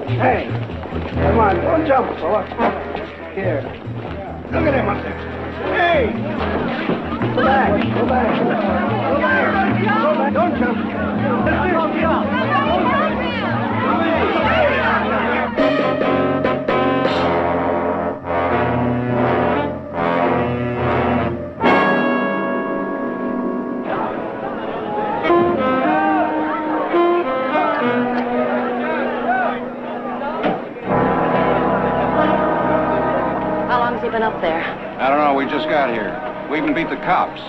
Hey, come on, don't jump, fella. Here. Look at him up there. Hey! Go back, go back. Go back. Don't jump. Don't jump. Been up there? I don't know. We just got here. We even beat the cops.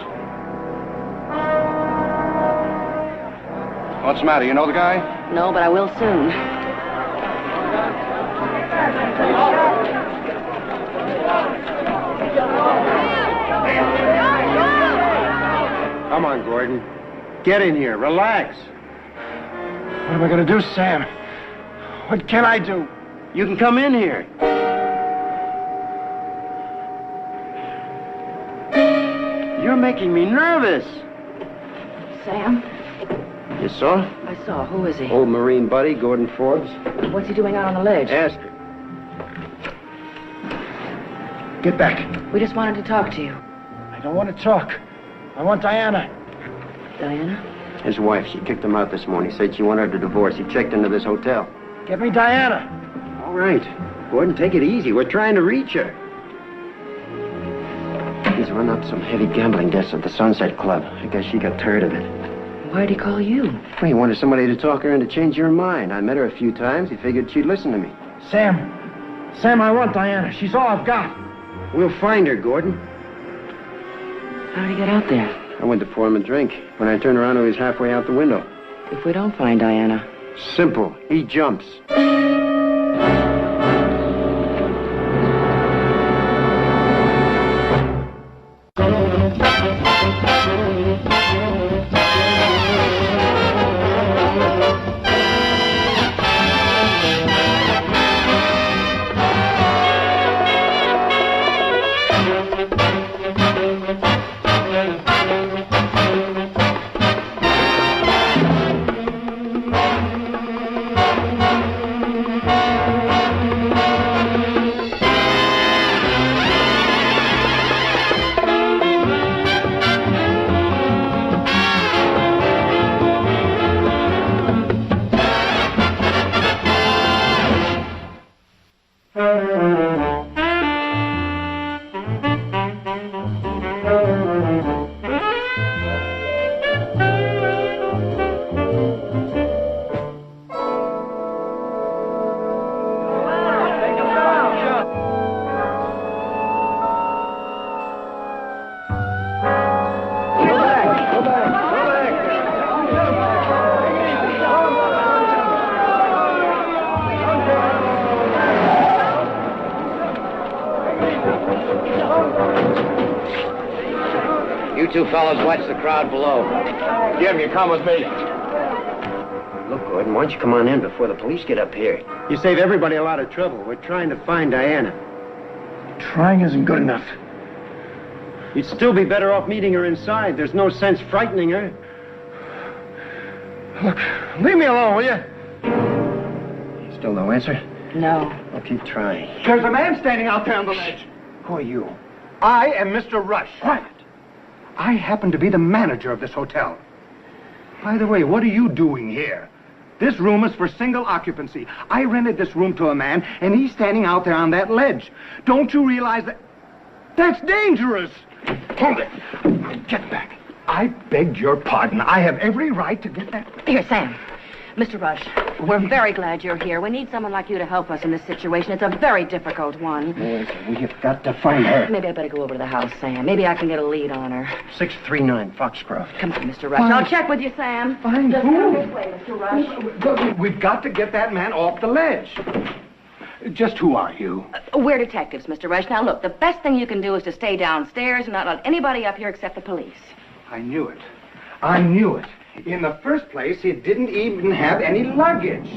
What's the matter? You know the guy? No, but I will soon. Come on, Gordon. Get in here. Relax. What am I going to do, Sam? What can I do? You can come in here. You're making me nervous. Sam? You saw? I saw. Who is he? Old Marine buddy, Gordon Forbes. What's he doing out on the ledge? Ask her. Get back. We just wanted to talk to you. I don't want to talk. I want Diana. Diana? His wife, she kicked him out this morning. Said she wanted a divorce. He checked into this hotel. Get me Diana. All right. Gordon, take it easy. We're trying to reach her. He's run up some heavy gambling debts at the Sunset Club. I guess she got tired of it. Why'd he call you? Well, he wanted somebody to talk her into changing her mind. I met her a few times. He figured she'd listen to me. Sam, I want Diana. She's all I've got. We'll find her, Gordon. How did he get out there? I went to pour him a drink. When I turned around, he was halfway out the window. If we don't find Diana? Simple. He jumps. You two fellas watch the crowd below. Jim, you come with me. Look, Gordon, why don't you come on in before the police get up here? You save everybody a lot of trouble. We're trying to find Diana. Trying isn't good enough. You'd still be better off meeting her inside. There's no sense frightening her. Look, leave me alone, will you? Still no answer? No. I'll keep trying. There's a man standing out there on the ledge. Who are you? I am Mr. Rush. Quiet. I happen to be the manager of this hotel. By the way, what are you doing here? This room is for single occupancy. I rented this room to a man, and he's standing out there on that ledge. Don't you realize that... That's dangerous! Hold it. Get back. I begged your pardon. I have every right to get that... Here, Sam. Mr. Rush, we're very glad you're here. We need someone like you to help us in this situation. It's a very difficult one. Yes, we have got to find her. Maybe I better go over to the house, Sam. Maybe I can get a lead on her. 639 Foxcroft. Come on, Mr. Rush. I'll check with you, Sam. Fine. Just come this way, Mr. Rush. We've got to get that man off the ledge. Just who are you? We're detectives, Mr. Rush. Now, look, the best thing you can do is to stay downstairs and not let anybody up here except the police. I knew it. I knew it. In the first place, he didn't even have any luggage.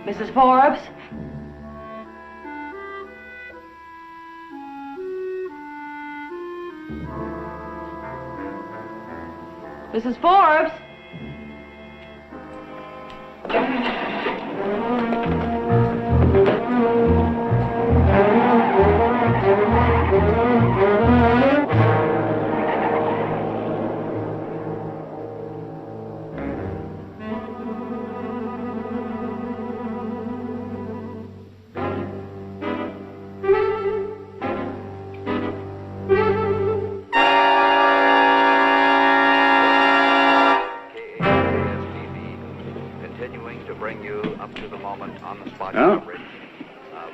Mrs. Forbes? Mrs. Forbes?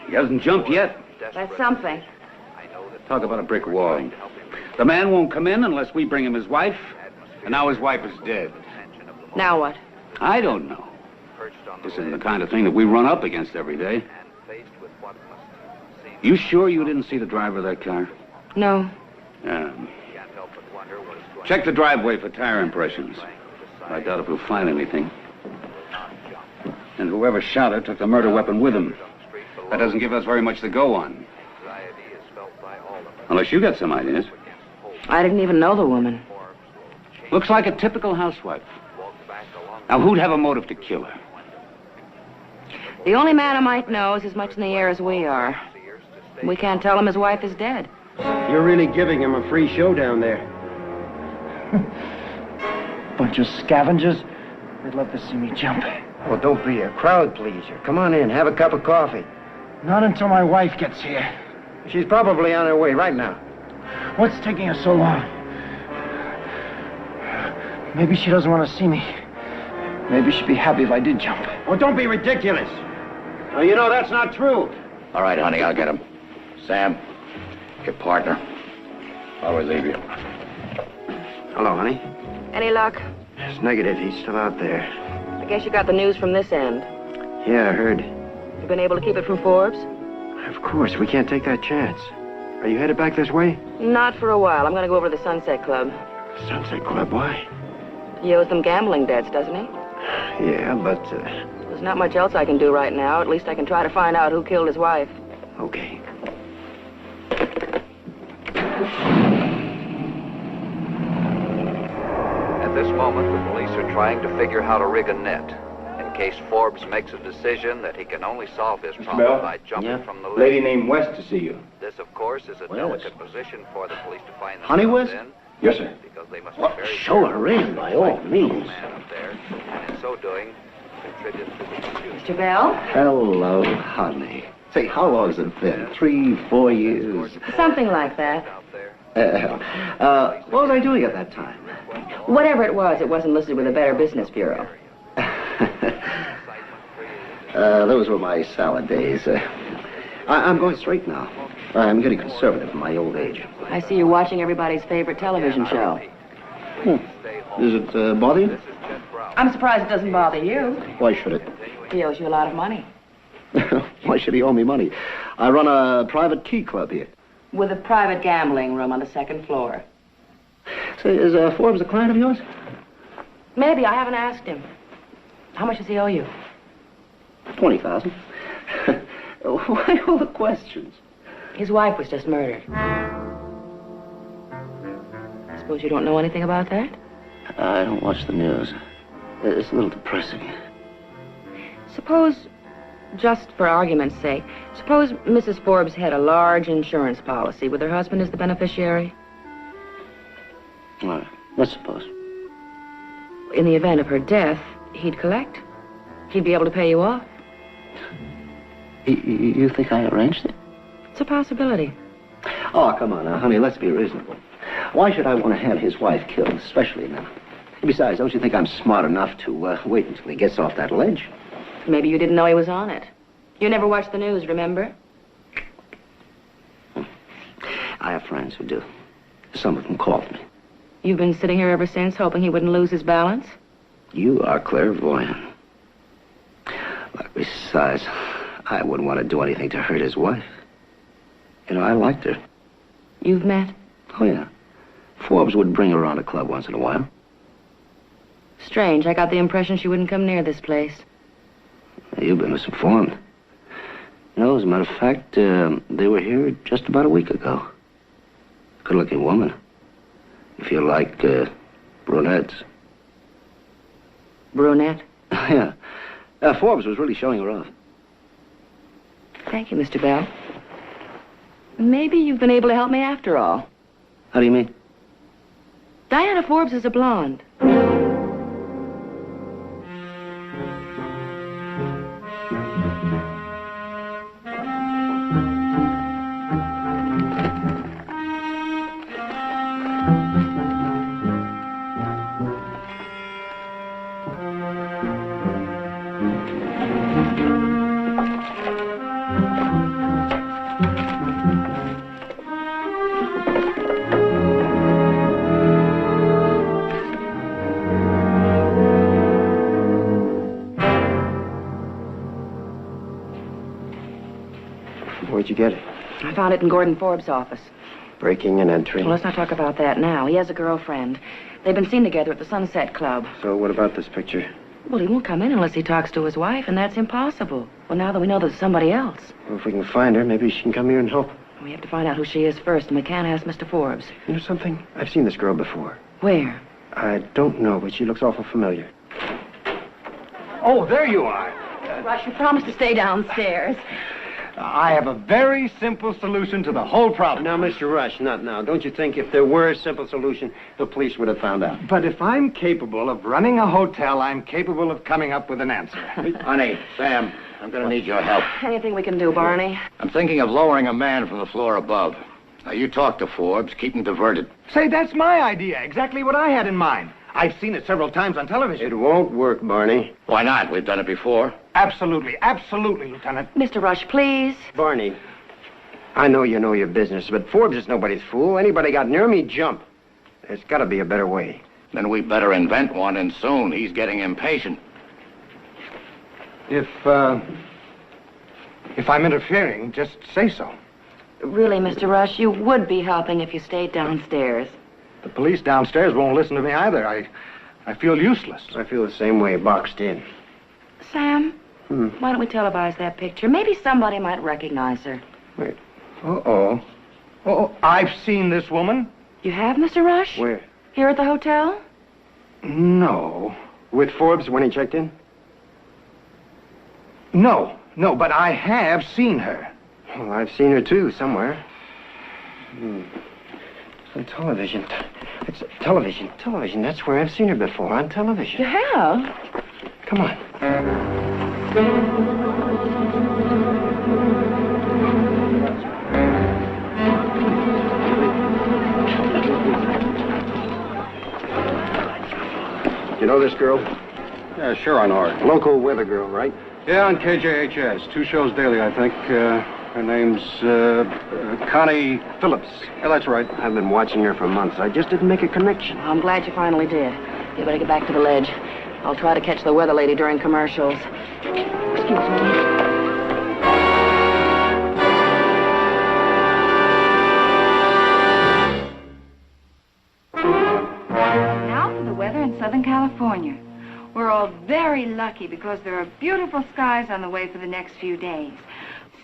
He hasn't jumped yet. That's something. Talk about a brick wall. The man won't come in unless we bring him his wife, and now his wife is dead. Now what? I don't know. This isn't the kind of thing that we run up against every day. You sure you didn't see the driver of that car? No. Check the driveway for tire impressions. I doubt if we'll find anything. And whoever shot her took the murder weapon with him. That doesn't give us very much to go on. Unless you got some ideas. I didn't even know the woman. Looks like a typical housewife. Now, who'd have a motive to kill her? The only man I might know is as much in the air as we are. We can't tell him his wife is dead. You're really giving him a free show down there. Bunch of scavengers. They'd love to see me jump. Well, don't be a crowd pleaser. Come on in, have a cup of coffee. Not until my wife gets here. She's probably on her way right now. What's taking her so long? Maybe she doesn't want to see me. Maybe she'd be happy if I did jump. Oh, don't be ridiculous. Well, you know, that's not true. All right, honey, I'll get him. Sam, your partner. I'll relieve you. Hello, honey. Any luck? It's negative. He's still out there. I guess you got the news from this end. Yeah, I heard. You been able to keep it from Forbes? Of course, we can't take that chance. Are you headed back this way? Not for a while. I'm going to go over to the Sunset Club. Sunset Club, why? He owes them gambling debts, doesn't he? Yeah, but, There's not much else I can do right now. At least I can try to find out who killed his wife. okay. At this moment, the police are trying to figure how to rig a net in case Forbes makes a decision that he can only solve his problem by jumping from the ledge. Lady named West to see you. This, of course, is a delicate position for the police to find Honey themselves West? in. Yes, sir. Because they must Well, be very show her in, by all means. man up there, and in so doing, contribute to the confusion. Mr. Bell? Hello, honey. Say, how long has it been? 3, 4 years? Something like that. Out there. What was I doing at that time? Whatever it wasn't listed with the Better Business Bureau. Those were my salad days. I'm going straight now. I'm getting conservative in my old age. I see you're watching everybody's favorite television show. Does it bother you? I'm surprised it doesn't bother you. Why should it? He owes you a lot of money. Why should he owe me money? I run a private key club here. With a private gambling room on the second floor. Say, is Forbes a client of yours? Maybe. I haven't asked him. How much does he owe you? 20,000. Why all the questions? His wife was just murdered. Suppose you don't know anything about that? I don't watch the news. It's a little depressing. Suppose, just for argument's sake, suppose Mrs. Forbes had a large insurance policy with her husband as the beneficiary. All right, let's suppose. In the event of her death, he'd collect. He'd be able to pay you off. You think I arranged it? It's a possibility. Oh, come on now, honey, let's be reasonable. Why should I want to have his wife killed, especially now? Besides, don't you think I'm smart enough to wait until he gets off that ledge? Maybe you didn't know he was on it. You never watched the news, remember? I have friends who do. Some of them called me. You've been sitting here ever since, hoping he wouldn't lose his balance? You are clairvoyant. But besides, I wouldn't want to do anything to hurt his wife. You know, I liked her. You've met? Oh, yeah. Forbes would bring her around a club once in a while. Strange. I got the impression she wouldn't come near this place. You've been misinformed. No, as a matter of fact, they were here just about a week ago. Good-looking woman. If you like, brunettes. Brunette? Yeah. Forbes was really showing her off. Thank you, Mr. Bell. Maybe you've been able to help me after all. How do you mean? Diana Forbes is a blonde. Where'd you get it? I found it in Gordon Forbes' office. Breaking and entering. Well, let's not talk about that now. He has a girlfriend. They've been seen together at the Sunset Club. So what about this picture? Well, he won't come in unless he talks to his wife, and that's impossible. Well, now that we know there's somebody else. Well, if we can find her, maybe she can come here and help. We have to find out who she is first, and we can't ask Mr. Forbes. You know something? I've seen this girl before. Where? I don't know, but she looks awful familiar. Oh, there you are. Rush, you promised to stay downstairs. I have a very simple solution to the whole problem. Now, Mr. Rush, not now. Don't you think if there were a simple solution, the police would have found out? But if I'm capable of running a hotel, I'm capable of coming up with an answer. Honey, Sam, I'm going to need your help. Anything we can do, Barney? I'm thinking of lowering a man from the floor above. Now, you talk to Forbes, keep him diverted. Say, that's my idea. Exactly what I had in mind. I've seen it several times on television. It won't work, Barney. Why not? We've done it before. Absolutely, absolutely, Lieutenant. Mr. Rush, please. Barney, I know you know your business, but Forbes is nobody's fool. Anybody got near me, jump. There's got to be a better way. Then we better invent one, and soon. He's getting impatient. If I'm interfering, just say so. Really, Mr. Rush, you would be helping if you stayed downstairs. The police downstairs won't listen to me either. I feel useless. I feel the same way, boxed in. Sam, why don't we televise that picture? Maybe somebody might recognize her. Wait. Uh-oh. Oh, I've seen this woman. You have, Mr. Rush? Where? Here at the hotel? No. With Forbes when he checked in? No, but I have seen her. Well, I've seen her, too, somewhere. On television. It's television. Television. That's where I've seen her before, on television. You have? Come on. You know this girl? Yeah, sure, I know her. Local weather girl, right? Yeah, on KJHS. 2 shows daily, I think. Her name's, Connie Phillips. Yeah, that's right. I've been watching her for months. I just didn't make a connection. I'm glad you finally did. You better get back to the ledge. I'll try to catch the weather lady during commercials. Excuse me. Now for the weather in Southern California. We're all very lucky because there are beautiful skies on the way for the next few days.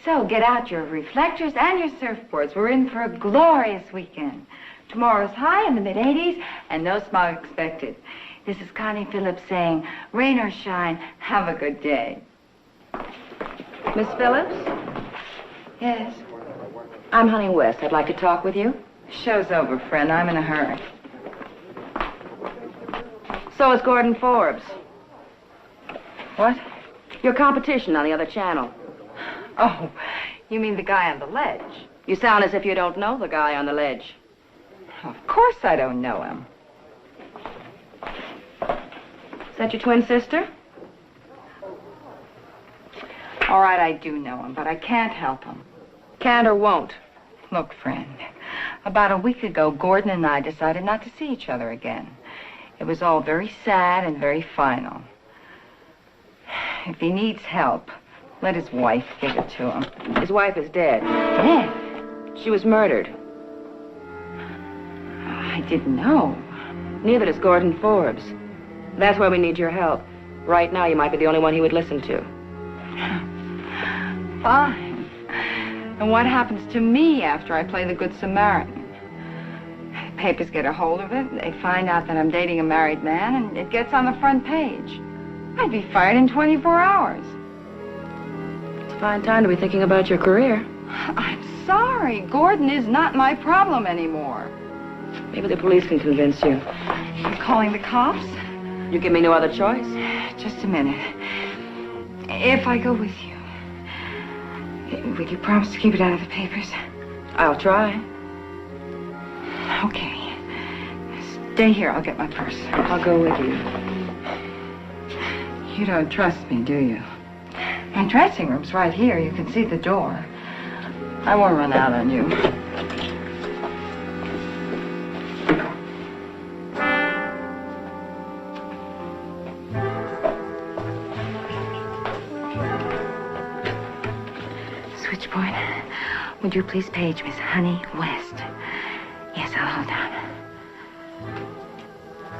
So get out your reflectors and your surfboards. We're in for a glorious weekend. Tomorrow's high in the mid-80s and no smog expected. This is Connie Phillips saying, rain or shine, have a good day. Miss Phillips? Yes? I'm Honey West. I'd like to talk with you. Show's over, friend. I'm in a hurry. So is Gordon Forbes. What? Your competition on the other channel. Oh, you mean the guy on the ledge? You sound as if you don't know the guy on the ledge. Of course I don't know him. Is that your twin sister? All right, I do know him, but I can't help him. Can't or won't? Look, friend, about a week ago, Gordon and I decided not to see each other again. It was all very sad and very final. If he needs help, let his wife give it to him. His wife is dead. Dead? She was murdered. I didn't know. Neither does Gordon Forbes. That's why we need your help. Right now, you might be the only one he would listen to. Fine. And what happens to me after I play the Good Samaritan? The papers get a hold of it, they find out that I'm dating a married man, and it gets on the front page. I'd be fired in 24 hours. It's a fine time to be thinking about your career. I'm sorry. Gordon is not my problem anymore. Maybe the police can convince you. You're calling the cops? You give me no other choice. Just a minute. If I go with you, will you promise to keep it out of the papers? I'll try. Okay. Stay here. I'll get my purse. I'll go with you. You don't trust me, do you? My dressing room's right here. You can see the door. I won't run out on you. Switchboard. Would you please page Miss Honey West? Yes, I'll hold down.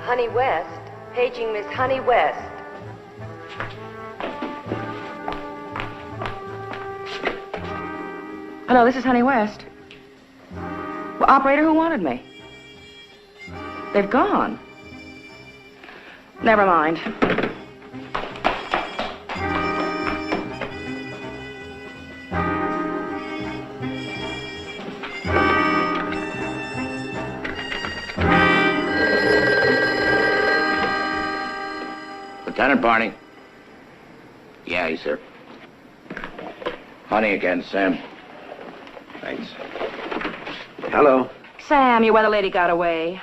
Honey West. Paging Miss Honey West. Hello, this is Honey West. Well, operator, who wanted me? They've gone. Never mind. Lieutenant Barney. Yeah, sir. Honey again, Sam. Thanks. Hello. Sam, your weather lady got away.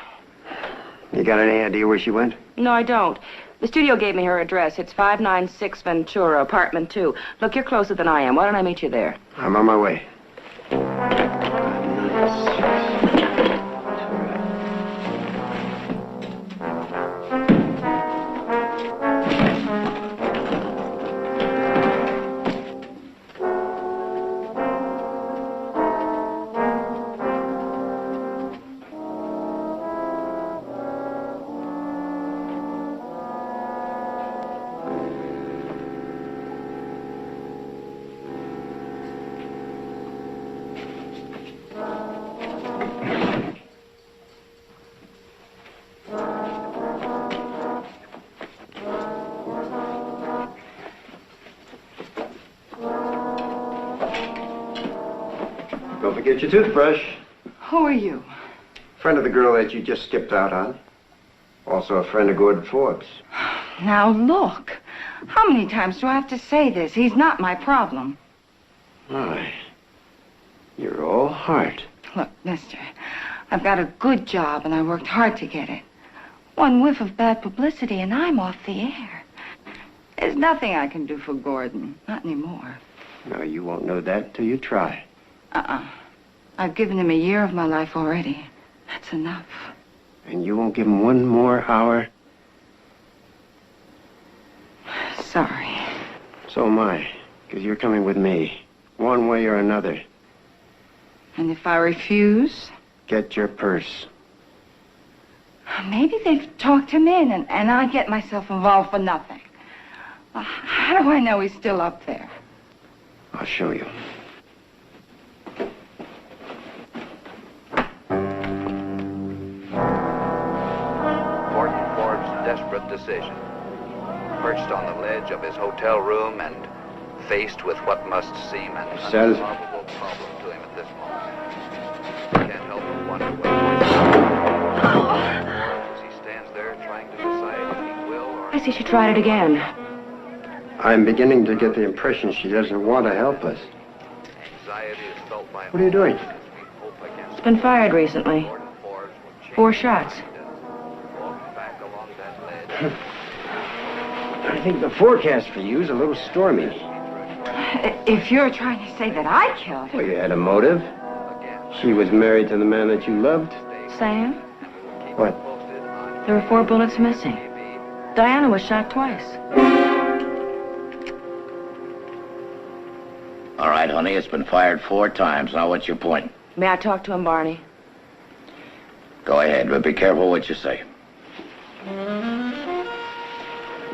You got any idea where she went? No, I don't. The studio gave me her address. It's 596 Ventura, apartment 2. Look, you're closer than I am. Why don't I meet you there? I'm on my way. Don't forget your toothbrush. Who are you? Friend of the girl that you just skipped out on. Also a friend of Gordon Forbes. Now, look. How many times do I have to say this? He's not my problem. My. You're all heart. Look, mister, I've got a good job and I worked hard to get it. One whiff of bad publicity and I'm off the air. There's nothing I can do for Gordon. Not anymore. No, you won't know that till you try. I've given him a year of my life already. That's enough. And you won't give him one more hour? Sorry. So am I, because you're coming with me, one way or another. And if I refuse? Get your purse. Maybe they've talked him in and I get myself involved for nothing. How do I know he's still up there? I'll show you. Desperate decision. Perched on the ledge of his hotel room and faced with what must seem an unsolvable problem to him at this moment. He can't help but wonder what as he stands there trying to decide if he will or... I see she tried it again. I'm beginning to get the impression she doesn't want to help us. Anxiety is felt by what are you doing? It's been fired recently. 4 shots. I think the forecast for you is a little stormy. If you're trying to say that I killed her... Well, you had a motive. She was married to the man that you loved. Sam? What? There were 4 bullets missing. Diana was shot twice. All right, honey, it's been fired 4 times. Now, what's your point? May I talk to him, Barney? Go ahead, but be careful what you say.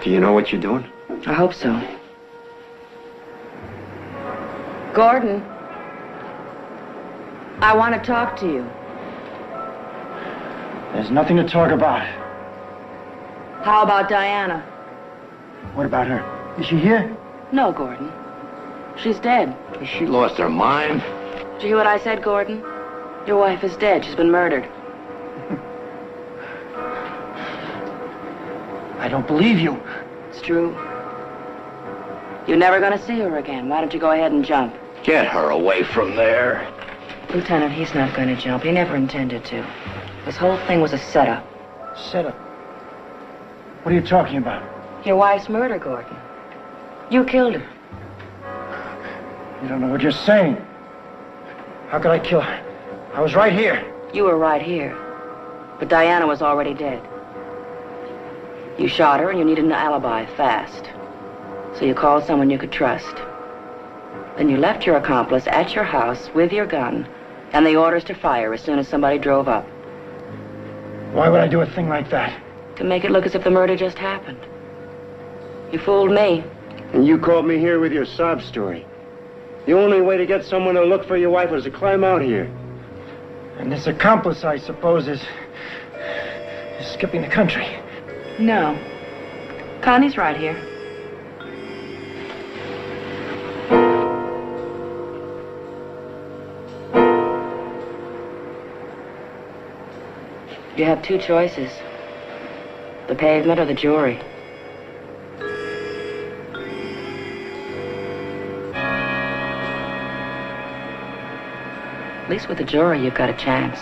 Do you know what you're doing? I hope so. Gordon, I want to talk to you. There's nothing to talk about. How about Diana? What about her? Is she here? No, Gordon. She's dead. Has she lost her mind? Did you hear what I said, Gordon? Your wife is dead. She's been murdered. I don't believe you. It's true. You're never going to see her again. Why don't you go ahead and jump? Get her away from there. Lieutenant, he's not going to jump. He never intended to. This whole thing was a setup. Setup? What are you talking about? Your wife's murder, Gordon. You killed her. You don't know what you're saying. How could I kill her? I was right here. You were right here. But Diana was already dead. You shot her and you needed an alibi fast. So you called someone you could trust. Then you left your accomplice at your house with your gun and the orders to fire as soon as somebody drove up. Why would I do a thing like that? To make it look as if the murder just happened. You fooled me. And you called me here with your sob story. The only way to get someone to look for your wife was to climb out here. And this accomplice, I suppose, is skipping the country. No. Connie's right here. You have two choices. The pavement or the jury. At least with the jury, you've got a chance.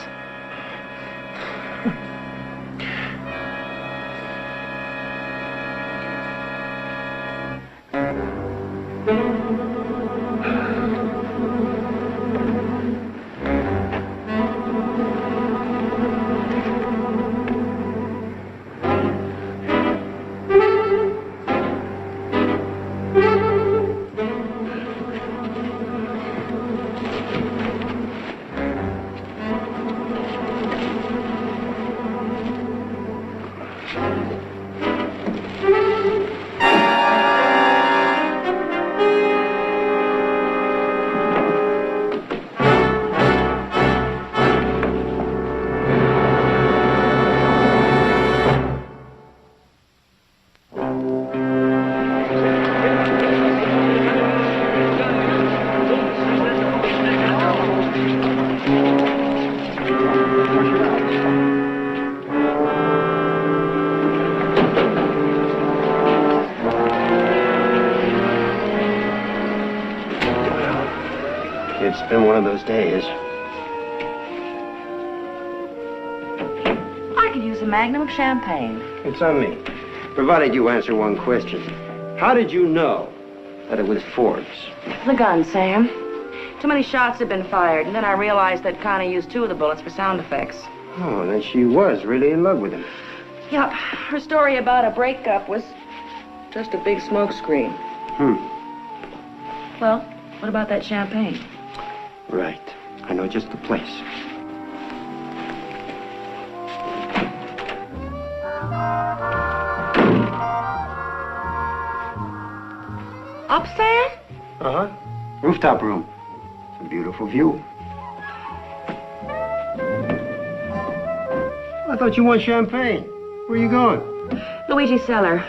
It's been one of those days. I could use a magnum of champagne. It's on me. Provided you answer one question. How did you know that it was Forbes? The gun, Sam. Too many shots had been fired, and then I realized that Connie used 2 of the bullets for sound effects. Oh, then she was really in love with him. Yep. Her story about a breakup was just a big smokescreen. Well, what about that champagne? Right. I know just the place. Up, Sam? Uh-huh. Rooftop room. It's a beautiful view. I thought you want champagne. Where are you going? Luigi's cellar.